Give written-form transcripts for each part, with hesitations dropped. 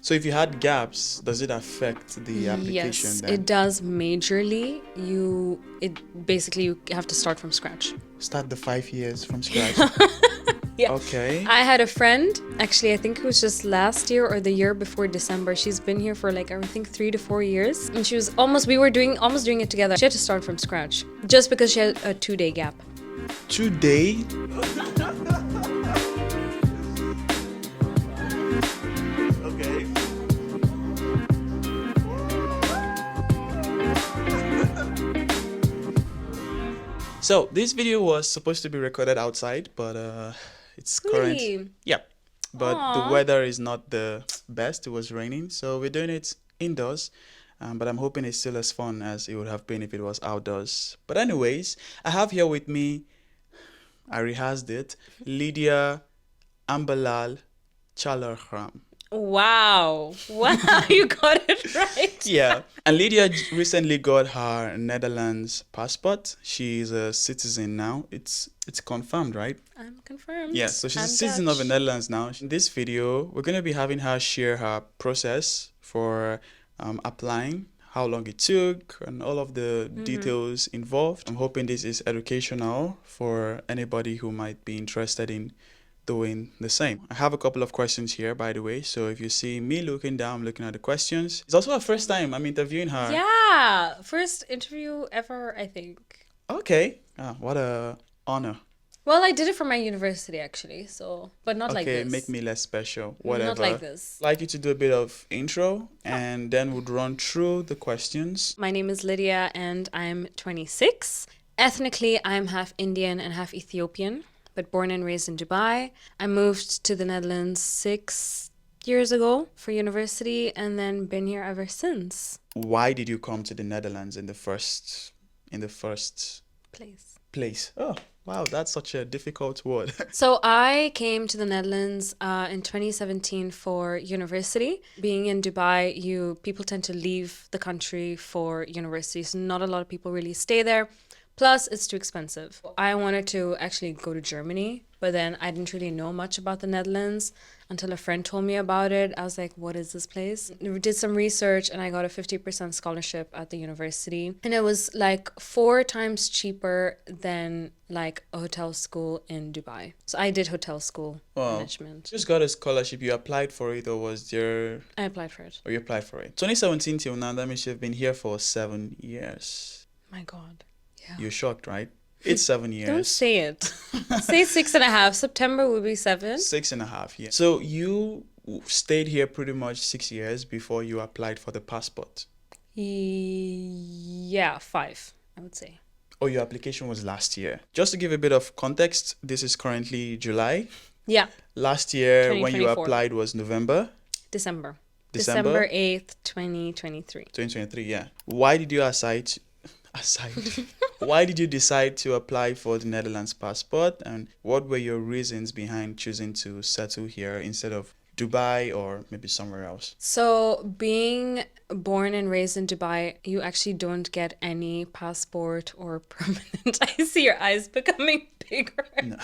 So if you had gaps, does it affect the application Yes, then? it does majorly. You have to start from scratch. Start the 5 years from scratch. Yeah. Okay. I had a friend, actually, I think it was just last year or the year before December. She's been here for like, I think 3 to 4 years. And we were almost doing it together. She had to start from scratch just because she had a 2-day gap. 2 day? Okay. So this video was supposed to be recorded outside, but it's current. Really? Yeah. But the Aw. weather is not the best. It was raining, so we're doing it indoors. But I'm hoping it's still as fun as it would have been if it was outdoors. But anyways, I have here with me, I rehearsed it, Lydia Chelaram. Wow. Wow, you got it right. Yeah. And Lydia recently got her Netherlands passport. She's a citizen now. It's confirmed, right? I'm confirmed. Yeah, so she's a I'm citizen of the Dutch. Netherlands now. In this video, we're going to be having her share her process for applying, how long it took, and all of the details involved. I'm hoping this is educational for anybody who might be interested in doing the same. I have a couple of questions here, by the way. So if you see me looking down, I'm looking at the questions. It's also her first time I'm interviewing her. Yeah, first interview ever, I think. Okay. What a honor. Well, I did it for my university actually, so but not like Okay, this. make me less special. Whatever. Not like this. Like you to do a bit of intro and then we'd run through the questions. My name is Lydia and I'm 26. Ethnically, I'm half Indian and half Ethiopian, but born and raised in Dubai. I moved to the Netherlands 6 years ago for university and then been here ever since. Why did you come to the Netherlands in the first Place. place? Oh, wow, that's such a difficult word. So I came to the Netherlands in 2017 for university. Being in Dubai, people tend to leave the country for university, so not a lot of people really stay there. Plus, it's too expensive. I wanted to actually go to Germany, but then I didn't really know much about the Netherlands until a friend told me about it. I was like, what is this place? We did some research and I got a 50% scholarship at the university. And it was like 4 times cheaper than like a hotel school in Dubai. So I did hotel school management. Just got a scholarship. You applied for it, or was there? I applied for it. Or you applied for it? 2017 till now, that means you've been here for 7 years. My God. Yeah. You're shocked, right? It's 7 years. Don't say it. Say 6.5. September will be 7. 6.5 years. So you stayed here pretty much 6 years before you applied for the passport. Yeah, 5, I would say. Oh, your application was last year. Just to give a bit of context, this is currently July. Yeah. Last year, when you 2024. applied, was November. December December 8th, 2023. 2023, yeah. Why did you Why did you decide to apply for the Netherlands passport, and what were your reasons behind choosing to settle here instead of Dubai or maybe somewhere else? So, being born and raised in Dubai, you actually don't get any passport or permanent. I see your eyes becoming bigger. No.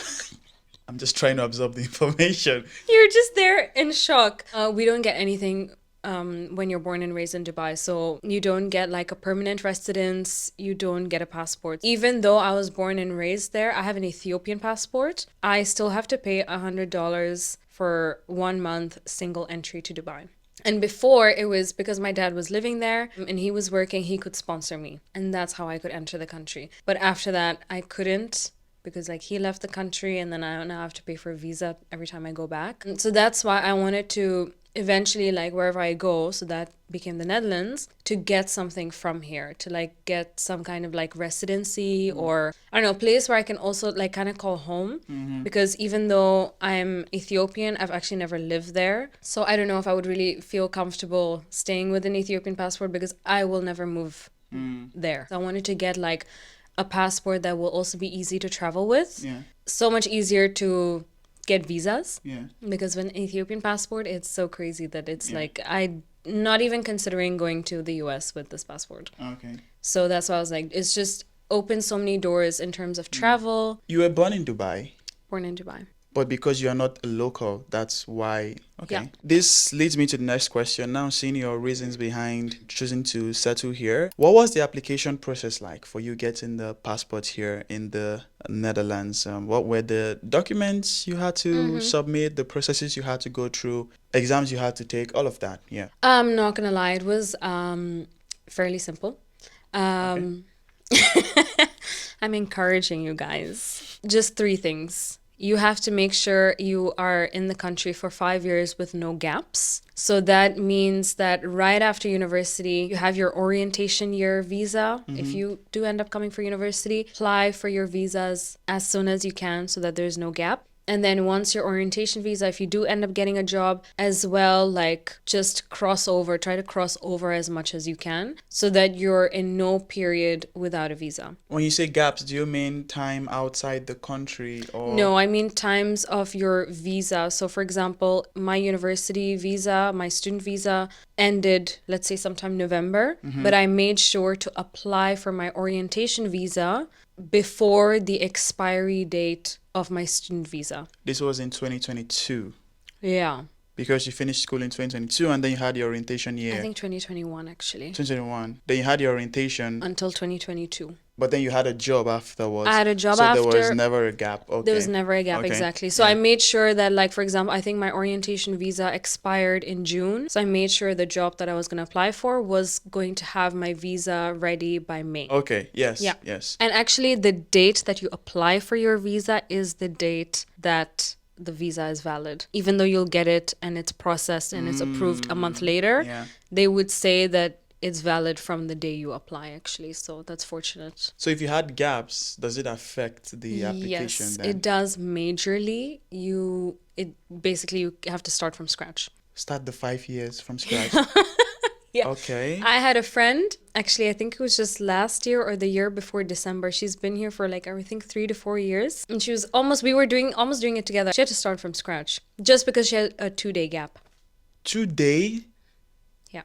I'm just trying to absorb the information. You're just there in shock. We don't get anything when you're born and raised in Dubai. So you don't get like a permanent residence. You don't get a passport. Even though I was born and raised there, I have an Ethiopian passport. I still have to pay $100 for 1 month single entry to Dubai. And before, it was because my dad was living there and he was working, he could sponsor me. And that's how I could enter the country. But after that, I couldn't, because like he left the country and then I now have to pay for a visa every time I go back. And so that's why I wanted to eventually, like wherever I go, so that became the Netherlands, to get something from here, to like get some kind of like residency or I don't know, place where I can also like kind of call home. Because even though I'm Ethiopian, I've actually never lived there. So I don't know if I would really feel comfortable staying with an Ethiopian passport because I will never move there. So I wanted to get like a passport that will also be easy to travel with. Yeah. So much easier to get visas. Yeah. Because with an Ethiopian passport, it's so crazy that it's like, I'm not even considering going to the US with this passport. Okay. So that's why I was like, it's just opened so many doors in terms of travel. You were born in Dubai. Born in Dubai. But because you are not a local, that's why. Okay. Yeah. This leads me to the next question. Now, seeing your reasons behind choosing to settle here, what was the application process like for you getting the passport here in the Netherlands? What were the documents you had to submit, the processes you had to go through, exams you had to take, all of that? Yeah. I'm not gonna lie, it was fairly simple. Um, I'm encouraging you guys. Just three things. You have to make sure you are in the country for 5 years with no gaps. So that means that right after university, you have your orientation year visa. If you do end up coming for university, apply for your visas as soon as you can so that there's no gap. And then once your orientation visa, if you do end up getting a job as well, like just try to cross over as much as you can so that you're in no period without a visa. When you say gaps, do you mean time outside the country or? No, I mean times of your visa. So, for example, my university visa, my student visa ended, let's say, sometime November, but I made sure to apply for my orientation visa before the expiry date of my student visa. This was in 2022 Yeah, because you finished school in 2022 and then you had your orientation year. I think 2021 actually, 2021. Then you had your orientation, until 2022. but then you had a job afterwards. I had a job so there was after. never a gap. Okay. There was never a gap, Okay. exactly. So I made sure that, like, for example, I think my orientation visa expired in June. So I made sure the job that I was going to apply for was going to have my visa ready by May. Okay. Yes. Yeah. Yes. And actually, the date that you apply for your visa is the date that the visa is valid. Even though you'll get it and it's processed and it's approved a month later, Yeah. they would say that it's valid from the day you apply, actually. So that's fortunate. So if you had gaps, does it affect the application Yes, then? it does majorly. You have to start from scratch. Start the 5 years from scratch. Yeah. Okay. I had a friend, actually, I think it was just last year or the year before December. She's been here for like, I think 3 to 4 years. And we were almost doing it together. She had to start from scratch just because she had a 2-day gap. 2 day? Yeah.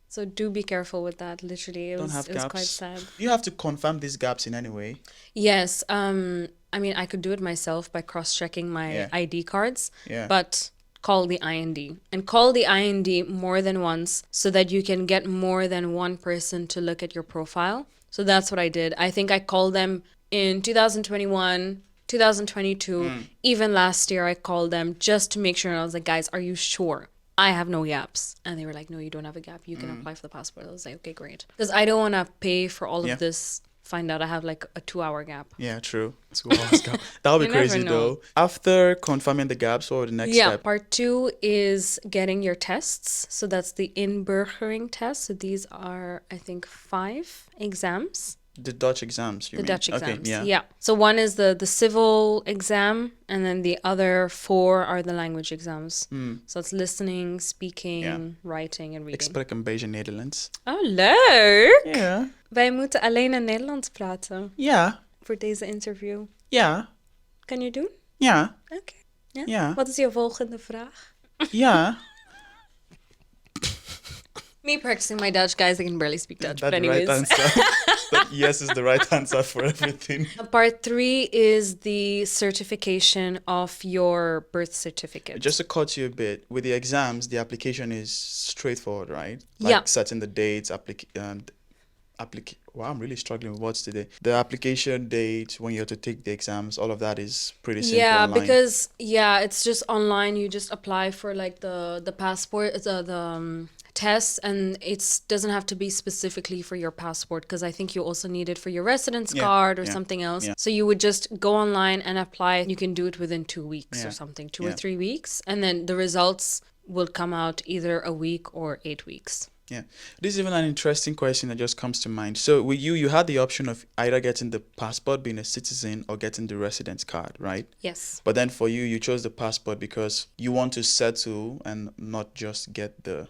So do be careful with that. Literally, it Don't was have quite gaps. sad. You have to confirm these gaps in any way. Yes. I mean, I could do it myself by cross-checking my Yeah. ID cards. Yeah. But call the IND and call the IND more than once so that you can get more than one person to look at your profile. So that's what I did. I think I called them in 2021, 2022, even last year I called them just to make sure. And I was like, guys, are you sure? I have no gaps. And they were like, no, you don't have a gap. You can apply for the passport. I was like, okay, great. Because I don't want to pay for all Yeah. of this, find out I have like a 2-hour gap. Yeah, true. 2 hours gap. That would be You never crazy know. though. After confirming the gaps, what would the next Yeah, step? part 2 is getting your tests. So that's the inburgering test. So these are, I think, 5 exams. The Dutch exams, you The mean? Dutch exams. Okay, yeah. Yeah. So one is the civil exam, and then the other 4 are the language exams. So it's listening, speaking, Yeah. writing, and Ik reading. spreek een beetje Nederlands. Oh, leuk! Ja. Wij moeten alleen in Nederlands praten Ja. voor deze interview. Ja. Kan je doen? Ja. Oké. Ja? Ja. Wat is je volgende vraag? Ja. Me practicing my Dutch, guys, I can barely speak Dutch. That But right anyways. answer. That yes is the right answer for everything. Part 3 is the certification of your birth certificate. Just to cut you a bit, with the exams, the application is straightforward, right? Yeah. Setting the dates, wow, I'm really struggling with words today. The application date, when you have to take the exams, all of that is pretty simple Yeah, online. because it's just online. You just apply for like the passport, the test, and it doesn't have to be specifically for your passport because I think you also need it for your residence Yeah, card or yeah, something else. yeah. So you would just go online and apply. You can do it within 2 weeks Yeah, or something, 2 or yeah. 3 weeks, and then the results will come out either a week or 8 weeks. Yeah. This is even an interesting question that just comes to mind. So with you had the option of either getting the passport, being a citizen, or getting the residence card, right? Yes. But then for you chose the passport because you want to settle and not just get the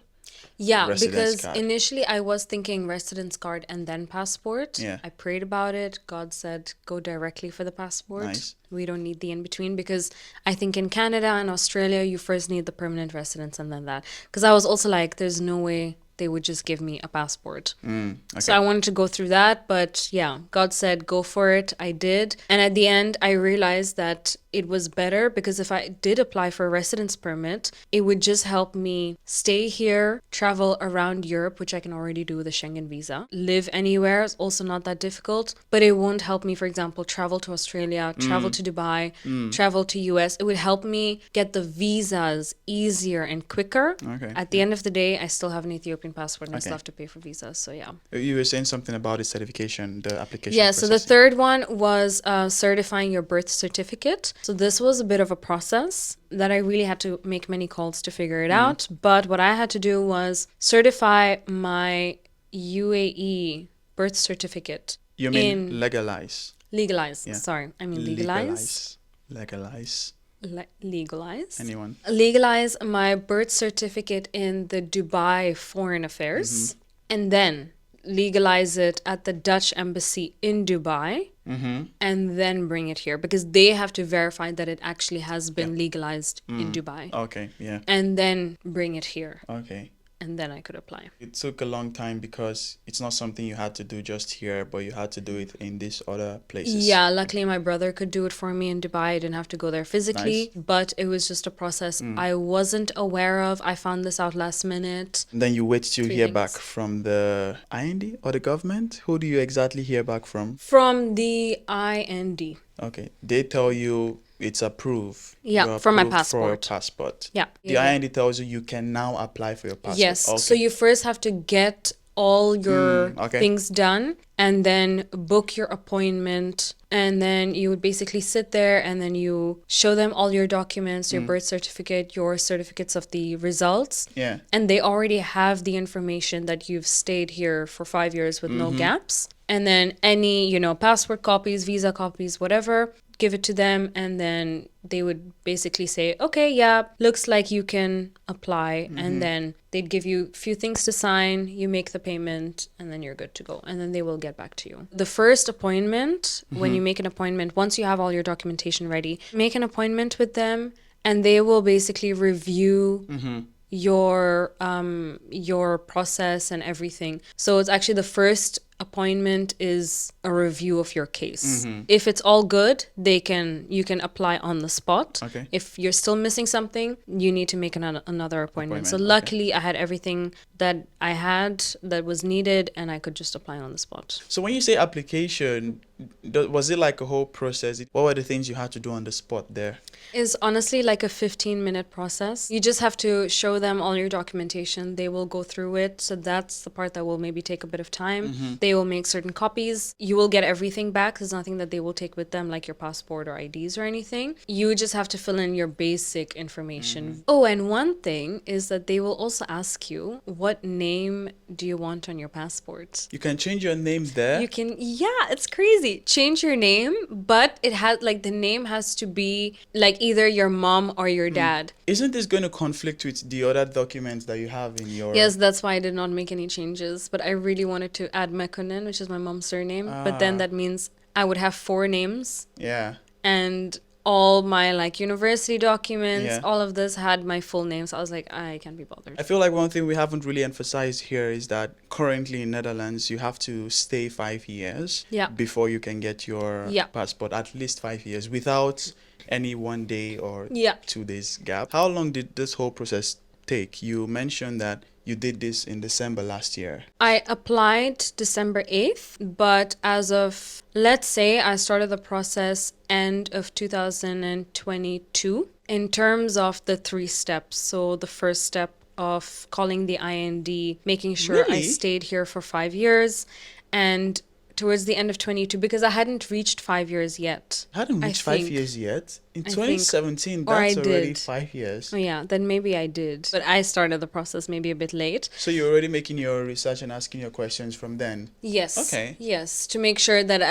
Yeah, residence because card. initially I was thinking residence card and then passport. Yeah. I prayed about it. God said, go directly for the passport. Nice. We don't need the in between because I think in Canada and Australia, you first need the permanent residence and then that. Because I was also like, there's no way they would just give me a passport. Okay. So I wanted to go through that, but yeah, God said go for it. I did. And at the end, I realized that it was better because if I did apply for a residence permit, it would just help me stay here, travel around Europe, which I can already do with a Schengen visa. Live anywhere is also not that difficult, but it won't help me, for example, travel to Australia, travel to Dubai, travel to US. It would help me get the visas easier and quicker. Okay. At the end of the day, I still have an Ethiopian passport and I still Okay. have to pay for visas. So yeah. You were saying something about the certification, the application Yeah, so the processing. third one was certifying your birth certificate. So this was a bit of a process that I really had to make many calls to figure it out. But what I had to do was certify my UAE birth certificate. You mean in legalize? legalize. Yeah. Sorry, I mean legalize. Legalize. Legalize. Anyone? Legalize my birth certificate in the Dubai Foreign Affairs, and then legalize it at the Dutch embassy in Dubai, and then bring it here because they have to verify that it actually has been legalized in Dubai, Okay, yeah. and then bring it here, Okay. and then I could apply. It took a long time because it's not something you had to do just here, but you had to do it in these other places. Yeah, luckily my brother could do it for me in Dubai. I didn't have to go there physically, but it was just a process I wasn't aware of. I found this out last minute. And then you wait to Three hear things. back from the IND or the government? Who do you exactly hear back from? From the IND. Okay. They tell you it's approved. Yeah, You're for my approved for a passport. passport. Yeah. The Yeah. IND tells you you can now apply for your passport. Yes. Okay. So you first have to get all your okay. things done and then book your appointment. And then you would basically sit there and then you show them all your documents, your birth certificate, your certificates of the results. Yeah. And they already have the information that you've stayed here for 5 years with no gaps. And then any, passport copies, visa copies, whatever, give it to them. And then they would basically say, okay, yeah, looks like you can apply. And then they'd give you a few things to sign, you make the payment, and then you're good to go. And then they will get back to you. The first appointment, when you make an appointment, once you have all your documentation ready, make an appointment with them and they will basically review your process and everything. So it's actually the first appointment is a review of your case. If it's all good, you can apply on the spot. Okay. If you're still missing something, you need to make another appointment. So Okay. luckily I had everything that I had that was needed and I could just apply on the spot. So when you say application, was it like a whole process? What were the things you had to do on the spot there? Is honestly like a 15-minute process. You just have to show them all your documentation. They will go through it. So that's the part that will maybe take a bit of time. They will make certain copies. You will get everything back. There's nothing that they will take with them, like your passport or IDs or anything. You just have to fill in your basic information. Oh, and one thing is that they will also ask you, what name do you want on your passport? You can change your name there. You can, yeah, it's crazy. Change your name, but it has like the name has to be like either your mom or your dad. Isn't this going to conflict with the other documents that you have in your... Yes, that's why I did not make any changes. But I really wanted to add Mekonnen, which is my mom's surname. But then that means I would have 4 names. Yeah. And all my like university documents, Yeah. all of this had my full name. So I was like, I can't be bothered. I feel like one thing we haven't really emphasized here is that currently in Netherlands, you have to stay 5 years Yeah. before you can get your Yeah. passport, at least 5 years, without any 1 day or Yeah. 2 days gap. How long did this whole process take? You mentioned that you did this in December last year. I applied December 8th, but as of, let's say I started the process end of 2022 in terms of the 3 steps. So the first step of calling the IND, making sure I Really? stayed here for 5 years, and towards the end of 22, because I hadn't reached 5 years yet. Hadn't I reached 5 think. years yet. In I think. 2017, Or I that's already did. 5 years. Oh yeah, then maybe I did. But I started the process maybe a bit late. So you're already making your research and asking your questions from then. Yes. Okay. Yes, to make sure that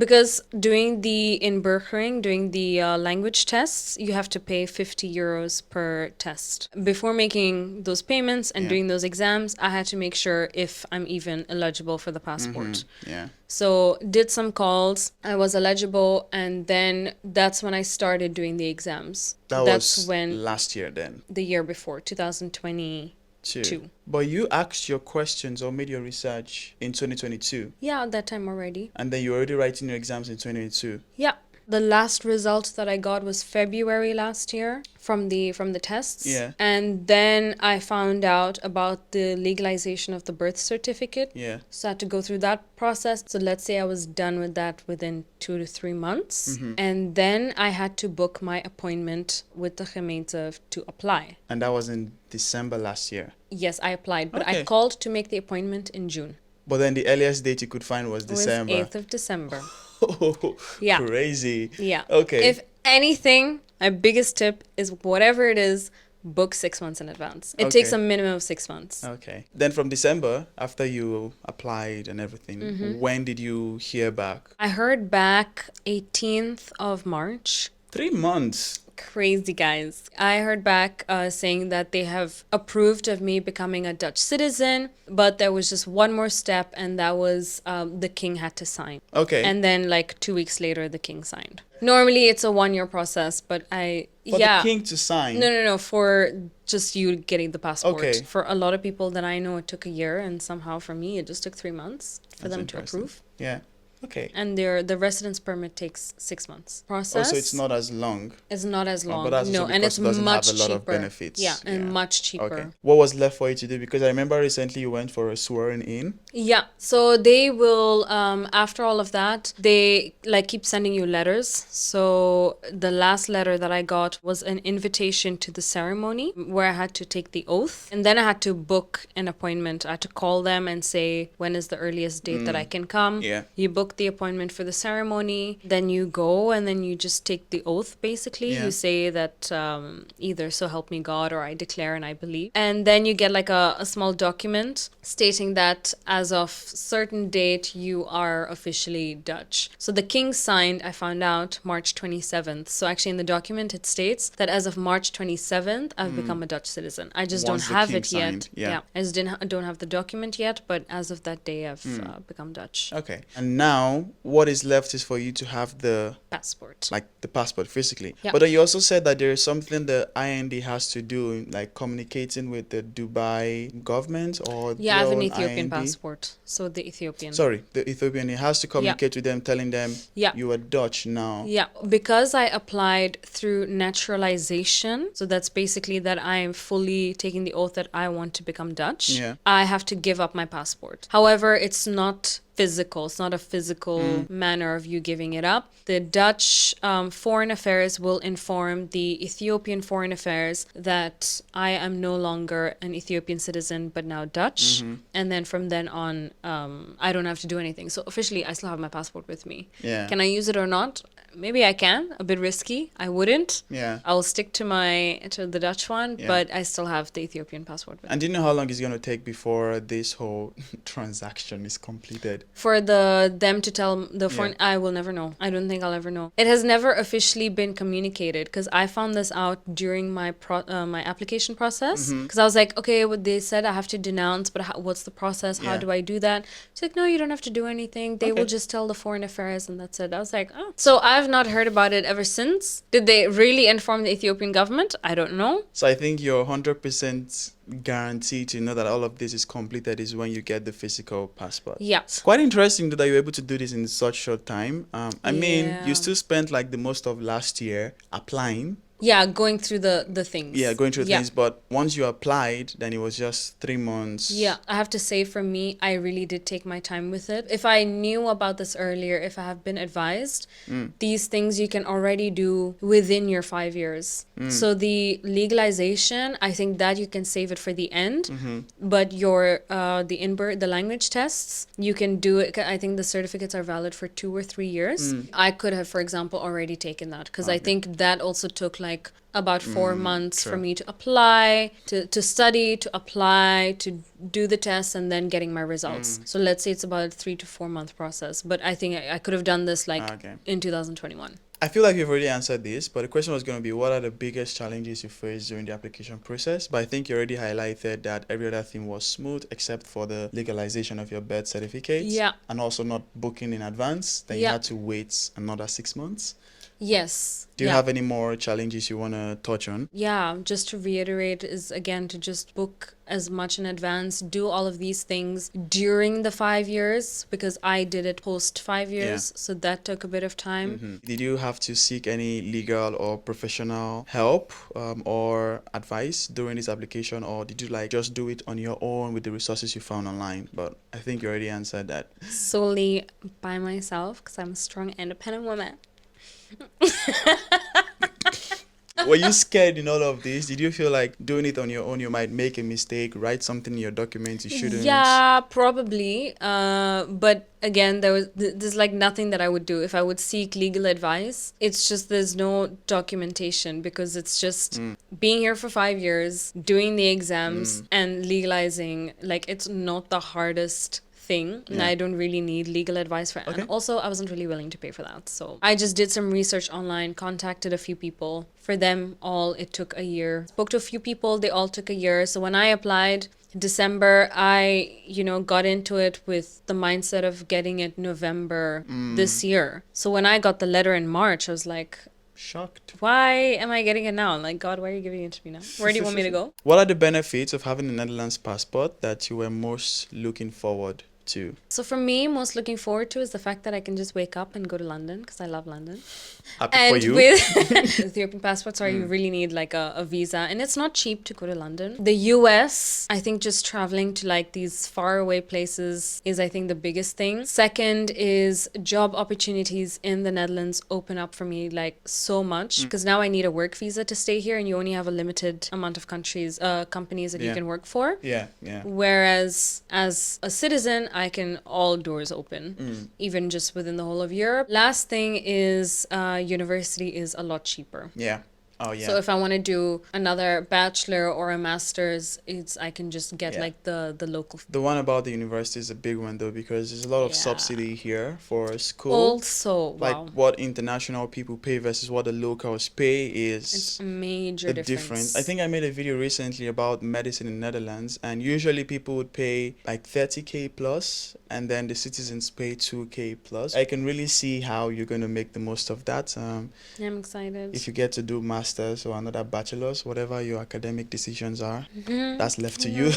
because doing the inburgering, doing the language tests, you have to pay 50 euros per test. Before making those payments and Yeah. doing those exams, I had to make sure if I'm even eligible for the passport. Yeah. So did some calls, I was eligible, and then that's when I started doing the exams. That's was when last year then. the year before, 2020. Two. But you asked your questions or made your research in 2022, Yeah, at that time already. and then you're already writing your exams in 2022. Yeah. The last result that I got was February last year from the tests. Yeah. And then I found out about the legalization of the birth certificate. Yeah. So I had to go through that process. So let's say I was done with that within 2 to 3 months. And then I had to book my appointment with the gemeente to apply. And that was in December last year. Yes, I applied, but I Okay. called to make the appointment in June. But then the earliest date you could find was It was December. 8th of December. Oh, Yeah. crazy. Yeah. Okay. If anything, my biggest tip is whatever it is, book 6 months in advance. It takes a Okay. minimum of 6 months. Okay. Then from December, after you applied and everything, when did you hear back? I heard back 18th of March. 3 months. Crazy, guys. I heard back saying that they have approved of me becoming a Dutch citizen, but there was just one more step, and that was the king had to sign. Okay. And then, like 2 weeks later, the king signed. Normally, it's a 1 year process, but For the king to sign. No, for just you getting the passport. Okay. For a lot of people that I know, it took a year, and somehow for me, it just took 3 months for That's them to interesting. approve. Yeah. Okay. And the residence permit takes 6 months. Process. Also, it's not as long. It's not as long. But that's also No, and because it's it doesn't much have a lot cheaper. of benefits. Yeah, and Yeah. much cheaper. Okay. What was left for you to do? Because I remember recently you went for a swearing in. Yeah. So they will after all of that, they like keep sending you letters. So the last letter that I got was an invitation to the ceremony where I had to take the oath. And then I had to book an appointment. I had to call them and say when is the earliest date that I can come. Yeah. You book the appointment for the ceremony, then you go and then you just take the oath basically. Yeah. You say that either so help me God or I declare and I believe. And then you get like a small document stating that as of certain date you are officially Dutch. So the king signed, I found out, March 27th. So actually in the document it states that as of March 27th I've become a Dutch citizen. I just Once don't the have king it signed, yet. yeah. I just don't have the document yet, but as of that day I've become Dutch. Okay. And now what is left is for you to have the Passport. like the passport physically. Yeah. But then you also said that there is something the IND has to do, like communicating with the Dubai government or Yeah, I have their an own Ethiopian IND. passport. So the Ethiopian. Sorry, the Ethiopian. It has to communicate with them, telling them Yeah. you are Dutch now. Yeah, because I applied through naturalization, so that's basically that I am fully taking the oath that I want to become Dutch. Yeah. I have to give up my passport. However, it's not physical. It's not a physical manner of you giving it up. The Dutch Foreign Affairs will inform the Ethiopian Foreign Affairs that I am no longer an Ethiopian citizen, but now Dutch. And then from then on, I don't have to do anything. So officially, I still have my passport with me. Yeah. Can I use it or not? Maybe I can. A bit risky. I wouldn't. Yeah. I'll stick to the Dutch one, Yeah. but I still have the Ethiopian passport with me. And do you know how long it's going to take before this whole transaction is completed? For them to tell the foreign, I will never know. I don't think I'll ever know. It has never officially been communicated because I found this out during my my application process. Because I was like, okay, what they said I have to denounce, but what's the process? How Yeah. do I do that? It's like, no, you don't have to do anything. They will Okay. just tell the foreign affairs, and that's it. I was like, oh. So I've not heard about it ever since. Did they really inform the Ethiopian government? I don't know. So I think your 100% guarantee to know that all of this is completed is when you get the physical passport. Yeah. It's quite interesting that you're able to do this in such short time. I mean, Yeah. you still spent like the most of last year applying. Yeah, going through the things. Yeah, going through Yeah. things. But once you applied, then it was just 3 months. Yeah, I have to say for me, I really did take my time with it. If I knew about this earlier, if I have been advised, these things you can already do within your 5 years. So the legalization, I think that you can save it for the end. But your the language tests, you can do it. I think the certificates are valid for 2 or 3 years. I could have, for example, already taken that because I think that also took like about 4 months for true. me to apply, to study, to apply, to do the tests, and then getting my results. So let's say it's about a 3 to 4 month process. But I think I could have done this like Okay. in 2021. I feel like you've already answered this, but the question was going to be what are the biggest challenges you faced during the application process? But I think you already highlighted that every other thing was smooth except for the legalization of your birth certificate. Yeah. And also not booking in advance. Then you Yeah. had to wait another 6 months. Yes. Do you Yeah. have any more challenges you want to touch on? Yeah, just to reiterate is again to just book as much in advance, do all of these things during the 5 years because I did it post 5 years, so that took a bit of time. Did you have to seek any legal or professional help or advice during this application, or did you like just do it on your own with the resources you found online? But I think you already answered that. Solely by myself because I'm a strong, independent woman. Were you scared in all of this? Did you feel like doing it on your own, you might make a mistake, write something in your documents you shouldn't? Yeah, probably. But again, there's like nothing that I would do if I would seek legal advice. It's just there's no documentation because it's just being here for 5 years, doing the exams, and legalizing. Like it's not the hardest thing, and Yeah. I don't really need legal advice for it. Okay. And also, I wasn't really willing to pay for that. So I just did some research online, contacted a few people. For them all, it took a year. Spoke to a few people, they all took a year. So when I applied December, I, got into it with the mindset of getting it November this year. So when I got the letter in March, I was like, Shocked. why am I getting it now? I'm like, God, why are you giving it to me now? Where do you want me to go? What are the benefits of having a Netherlands passport that you were most looking forward to? So for me, most looking forward to is the fact that I can just wake up and go to London because I love London. Happy And for you. with Ethiopian passports, you really need like a visa, and it's not cheap to go to London. The US, I think just traveling to like these faraway places is, I think, the biggest thing. Second is job opportunities in the Netherlands open up for me like so much because now I need a work visa to stay here, and you only have a limited amount of companies that you Yeah. can work for. Yeah, yeah. Whereas as a citizen, I can all doors open, even just within the whole of Europe. Last thing is university is a lot cheaper. Yeah. Oh, yeah. So if I want to do another bachelor or a master's, I can just get Yeah. like the local. The one about the university is a big one though, because there's a lot of Yeah. subsidy here for school. Also, Like wow, what international people pay versus what the locals pay it's is a major the difference. difference. I think I made a video recently about medicine in Netherlands, and usually people would pay like 30K plus, and then the citizens pay 2K plus. I can really see how you're going to make the most of that. I'm excited. If you get to do masters or another bachelor's, whatever your academic decisions are, that's left to you.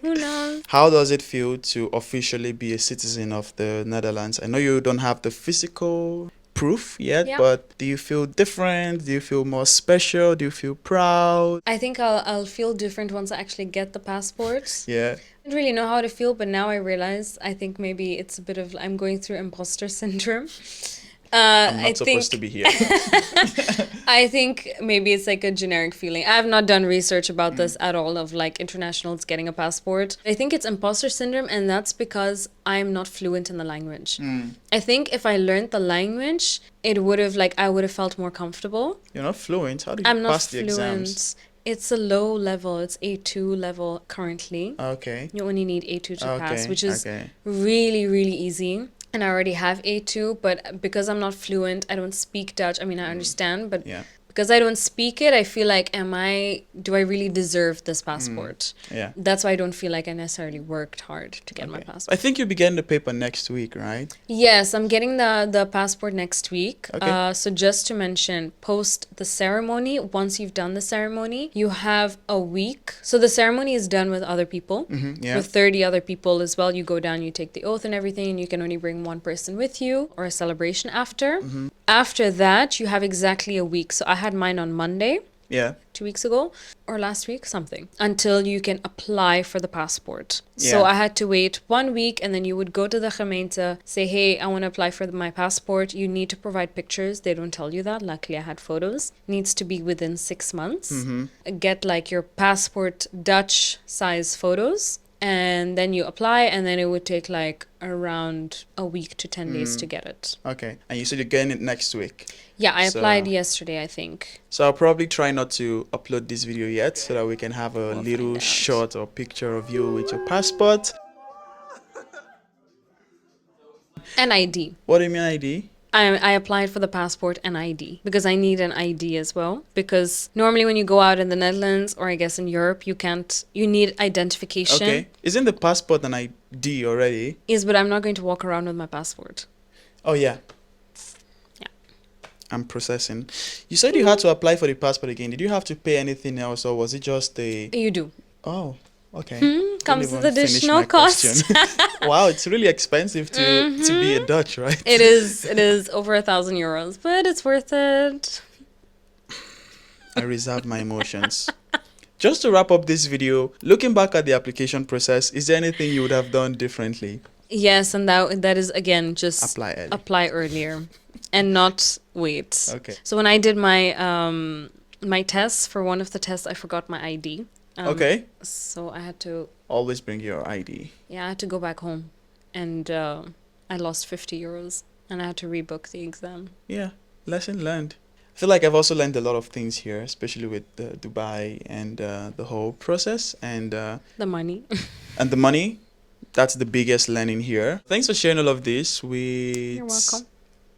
Who knows? How does it feel to officially be a citizen of the Netherlands? I know you don't have the physical proof yet, Yeah. but do you feel different? Do you feel more special? Do you feel proud? I think I'll feel different once I actually get the passport. Yeah. I didn't really know how to feel, but now I realize I think maybe it's a bit of I'm going through imposter syndrome. I'm not I supposed to think be here. I think maybe it's like a generic feeling. I have not done research about this at all of like internationals getting a passport. I think it's imposter syndrome, and that's because I'm not fluent in the language. I think if I learned the language, it would have like I would have felt more comfortable. You're not fluent. How did you I'm not pass the exams? fluent. It's a low level. It's A2 level currently. Okay. You only need A2 to pass, Okay. which is Okay. really, really easy. And I already have A2, but because I'm not fluent, I don't speak Dutch. I mean, I understand, but Yeah. because I don't speak it, I feel like, do I really deserve this passport? Yeah. That's why I don't feel like I necessarily worked hard to get my Okay. passport. I think you'll be getting the paper next week, right? Yes, I'm getting the passport next week. Okay. So just to mention, post the ceremony, once you've done the ceremony, you have a week. So the ceremony is done with other people, Yeah. with 30 other people as well. You go down, you take the oath and everything, and you can only bring one person with you or a celebration after. After that, you have exactly a week. So I had mine on Monday. Yeah. 2 weeks ago or last week, something, until you can apply for the passport. So Yeah. I had to wait 1 week, and then you would go to the gemeente, say, hey, I want to apply for my passport. You need to provide pictures. They don't tell you that. Luckily, I had photos. Needs to be within 6 months. Get like your passport Dutch size photos. And then you apply, and then it would take like around a week to 10 days to get it. Okay. And you said you're getting it next week. Yeah, I So- applied yesterday, I think. So I'll probably try not to upload this video yet so that we can have a We'll little find out. shot or picture of you with your passport. And ID. What do you mean ID? I applied for the passport and ID because I need an ID as well. Because normally when you go out in the Netherlands or I guess in Europe, you need identification. Okay. Isn't the passport an ID already? Yes, but I'm not going to walk around with my passport. Oh, yeah. Yeah. and processing. You said you had to apply for the passport again. Did you have to pay anything else, or was it just the... You do. Oh, okay. Didn't Comes with even finish additional my question. cost. Wow, it's really expensive to be a Dutch, right? It is over €1,000, but it's worth it. I reserve my emotions. Just to wrap up this video, looking back at the application process, is there anything you would have done differently? Yes, and that is again just Apply early. earlier and not wait. Okay. So when I did my my tests, for one of the tests I forgot my ID. Okay. So I had to Always bring your ID. I had to go back home, and I lost €50 and I had to rebook the exam. Yeah, lesson learned. I feel like I've also learned a lot of things here, especially with Dubai and the whole process and The money. and the money. That's the biggest learning here. Thanks for sharing all of this with You're welcome.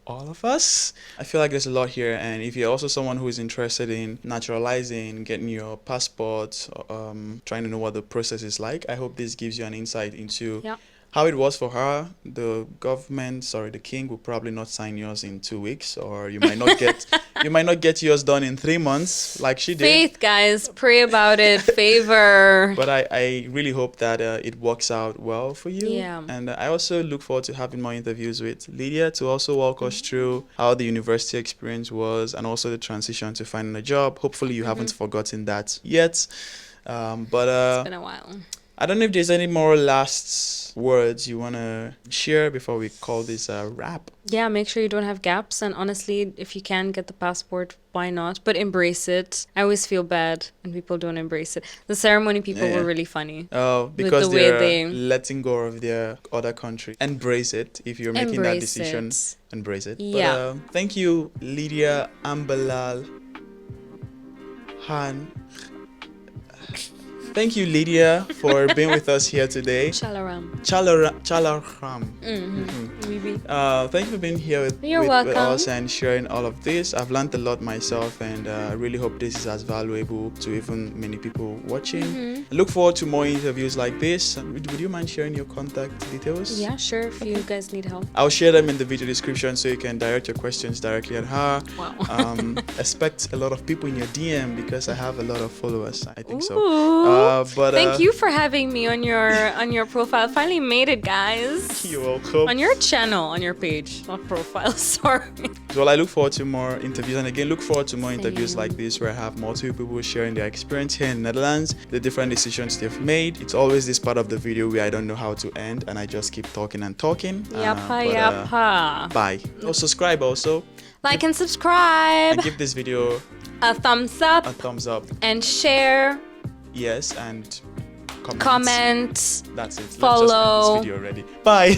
all of us. I feel like there's a lot here, and if you're also someone who is interested in naturalizing, getting your passport, trying to know what the process is like, I hope this gives you an insight into how it was for her. The the king will probably not sign yours in 2 weeks, or you might not get yours done in 3 months like she did. Faith, guys, pray about it. Favor. But I really hope that it works out well for you. Yeah. And I also look forward to having more interviews with Lydia to also walk us through how the university experience was and also the transition to finding a job. Hopefully you haven't forgotten that yet. But It's been a while. I don't know if there's any more last words you want to share before we call this a wrap. Yeah, make sure you don't have gaps. And honestly, if you can get the passport, why not? But embrace it. I always feel bad when people don't embrace it. The ceremony people were really funny. Oh, because the way they're letting go of their other country. Embrace it. If you're making that Embrace decision, it. embrace it. Yeah. But, thank you, Lydia Ambalal Han. Thank you, Lydia, for being with us here today. Chelaram. Chalaram. Maybe. Thank you for being here with us and sharing all of this. I've learned a lot myself, and I really hope this is as valuable to even many people watching. I look forward to more interviews like this. Would you mind sharing your contact details? Yeah, sure, if you guys need help. I'll share them in the video description so you can direct your questions directly at her. Wow. Expect a lot of people in your DM because I have a lot of followers. I think so. But thank you for having me on your profile. Finally made it, guys. You're welcome. On your channel, on your page, not profile. Sorry. Well, I look forward to more interviews, and again, look forward to more interviews like this where I have multiple people sharing their experience here in the Netherlands, the different decisions they've made. It's always this part of the video where I don't know how to end, and I just keep talking and talking. Yapa. Bye. Oh, subscribe also. Like and subscribe. And give this video a thumbs up. A thumbs up. And share. Yes, and comment. That's it. Follow. Let's just end this video already. Bye.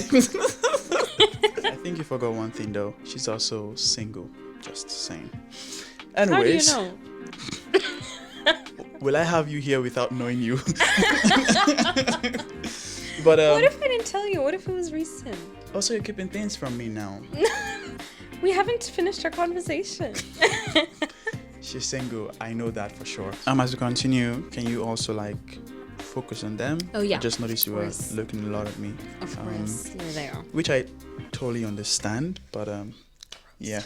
I think you forgot one thing though. She's also single. Just saying. Anyways. How do you know? Will I have you here without knowing you? But what if I didn't tell you? What if it was recent? Also, you're keeping things from me now. We haven't finished our conversation. She's single. I know that for sure. As we continue, can you also focus on them? Oh yeah. I just noticed you were looking a lot at me. Of course. Here they are. Which I totally understand, but yeah.